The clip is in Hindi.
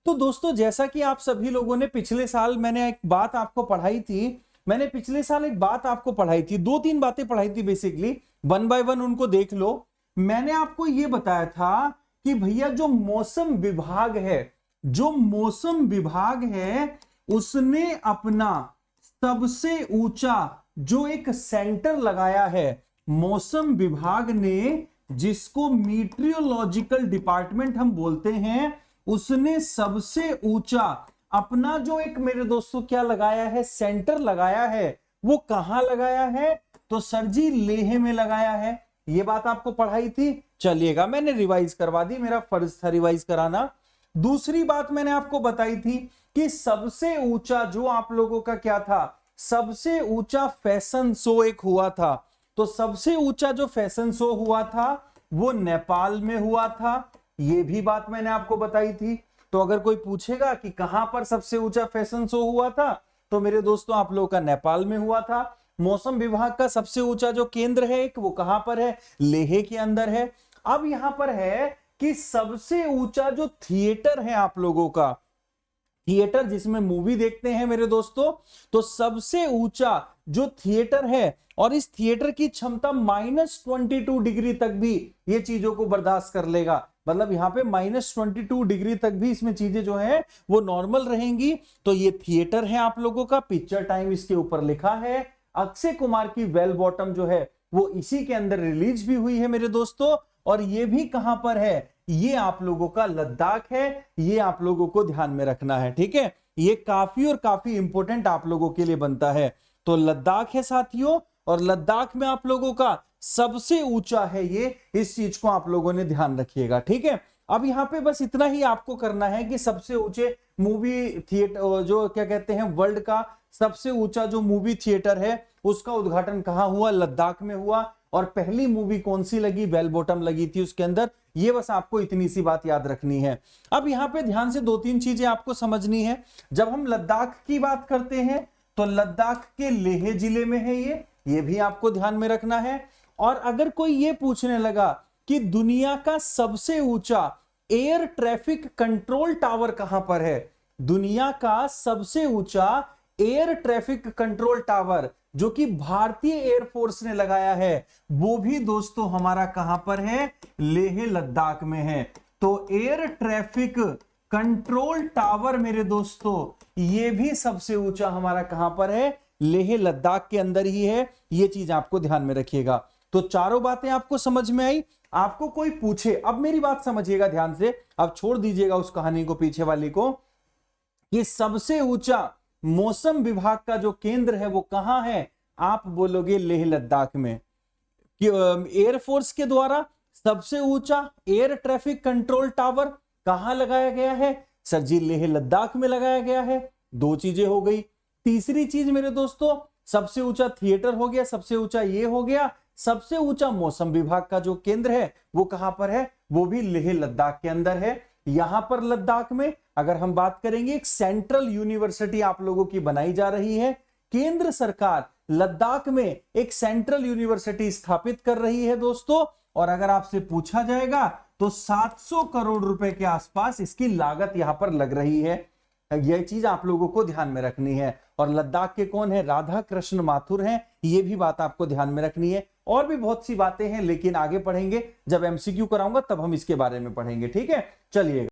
तो दोस्तों जैसा कि आप सभी लोगों ने पिछले साल मैंने एक बात आपको पढ़ाई थी, दो तीन बातें पढ़ाई थी बेसिकली, वन बाय वन उनको देख लो। मैंने आपको यह बताया था कि भैया जो मौसम विभाग है उसने अपना सबसे ऊंचा जो एक सेंटर लगाया है, मौसम विभाग ने, जिसको मीटियोलॉजिकल डिपार्टमेंट हम बोलते हैं, उसने सबसे ऊंचा अपना जो एक मेरे दोस्तों क्या लगाया है, सेंटर लगाया है। वो कहां लगाया है? तो सर जी लेह में लगाया है। ये बात आपको पढ़ाई थी, चलिएगा मैंने रिवाइज करवा दी, मेरा फर्ज था रिवाइज कराना। दूसरी बात मैंने आपको बताई थी कि सबसे ऊंचा जो आप लोगों का क्या था, सबसे ऊंचा फैशन शो एक हुआ था। तो सबसे ऊंचा जो फैशन शो हुआ था वो नेपाल में हुआ था, ये भी बात मैंने आपको बताई थी। तो अगर कोई पूछेगा कि कहां पर सबसे ऊंचा फैशन शो हुआ था, तो मेरे दोस्तों आप लोगों का नेपाल में हुआ था। मौसम विभाग का सबसे ऊंचा जो केंद्र है एक, वो कहां पर है? लेह के अंदर है। अब यहां पर है कि सबसे ऊंचा जो थिएटर है आप लोगों का, थिएटर जिसमें मूवी देखते हैं मेरे दोस्तों, तो सबसे ऊंचा जो थिएटर है, और इस थिएटर की क्षमता -22 डिग्री तक भी ये चीजों को बर्दाश्त कर लेगा। मतलब यहां पे -22 डिग्री तक भी इसमें चीजें जो है वो नॉर्मल रहेंगी। तो ये थिएटर है आप लोगों का, पिक्चर टाइम इसके ऊपर लिखा है। अक्षय कुमार की वेल बॉटम जो है वो इसी के अंदर रिलीज भी हुई है मेरे दोस्तों। और ये भी कहां पर है? ये आप लोगों का लद्दाख है। ये आप लोगों को ध्यान में रखना है, ठीक है। ये काफी और काफी इंपॉर्टेंट आप लोगों के लिए बनता है। तो लद्दाख है साथियों, और लद्दाख में आप लोगों का सबसे ऊंचा है ये, इस चीज को आप लोगों ने ध्यान रखिएगा, ठीक है। अब यहां पे बस इतना ही आपको करना है कि सबसे ऊंचे मूवी थिएटर जो क्या कहते हैं, वर्ल्ड का सबसे ऊंचा जो मूवी थिएटर है उसका उद्घाटन कहां हुआ? लद्दाख में हुआ। और पहली मूवी कौन सी लगी? बेल बॉटम लगी थी उसके अंदर। ये बस आपको इतनी सी बात याद रखनी है। अब यहां पे ध्यान से दो तीन चीजें आपको समझनी है। जब हम लद्दाख की बात करते हैं तो लद्दाख के लेह जिले में है ये भी आपको ध्यान में रखना है। और अगर कोई ये पूछने लगा कि दुनिया का सबसे ऊंचा एयर ट्रैफिक कंट्रोल टावर कहां पर है, दुनिया का सबसे ऊंचा एयर ट्रैफिक कंट्रोल टावर जो कि भारतीय एयरफोर्स ने लगाया है, वो भी दोस्तों हमारा कहां पर है? लेह लद्दाख में है। तो एयर ट्रैफिक कंट्रोल टावर मेरे दोस्तों ये भी सबसे ऊंचा हमारा कहां पर है? लेह लद्दाख के अंदर ही है। ये चीज आपको ध्यान में रखिएगा। तो चारों बातें आपको समझ में आई। आपको कोई पूछे, अब मेरी बात समझिएगा ध्यान से, अब छोड़ दीजिएगा उस कहानी को पीछे वाली को, कि सबसे ऊंचा मौसम विभाग का जो केंद्र है वो कहां है? आप बोलोगे लेह लद्दाख में। एयरफोर्स के द्वारा सबसे ऊंचा एयर ट्रैफिक कंट्रोल टावर कहां लगाया गया है? सर जी लेह लद्दाख में लगाया गया है। दो चीजें हो गई। तीसरी चीज मेरे दोस्तों, सबसे ऊंचा थिएटर हो गया, सबसे ऊंचा ये हो गया। सबसे ऊंचा मौसम विभाग का जो केंद्र है वो कहां पर है? वो भी लेह लद्दाख के अंदर है। यहां पर लद्दाख में अगर हम बात करेंगे, एक सेंट्रल यूनिवर्सिटी आप लोगों की बनाई जा रही है। केंद्र सरकार लद्दाख में एक सेंट्रल यूनिवर्सिटी स्थापित कर रही है दोस्तों। और अगर आपसे पूछा जाएगा तो 700 करोड़ रुपए के आसपास इसकी लागत यहां पर लग रही है। यह चीज आप लोगों को ध्यान में रखनी है। और लद्दाख के कौन है? राधा कृष्ण माथुर हैं। ये भी बात आपको ध्यान में रखनी है। और भी बहुत सी बातें हैं, लेकिन आगे पढ़ेंगे, जब एमसीक्यू कराऊंगा तब हम इसके बारे में पढ़ेंगे, ठीक है। चलिए।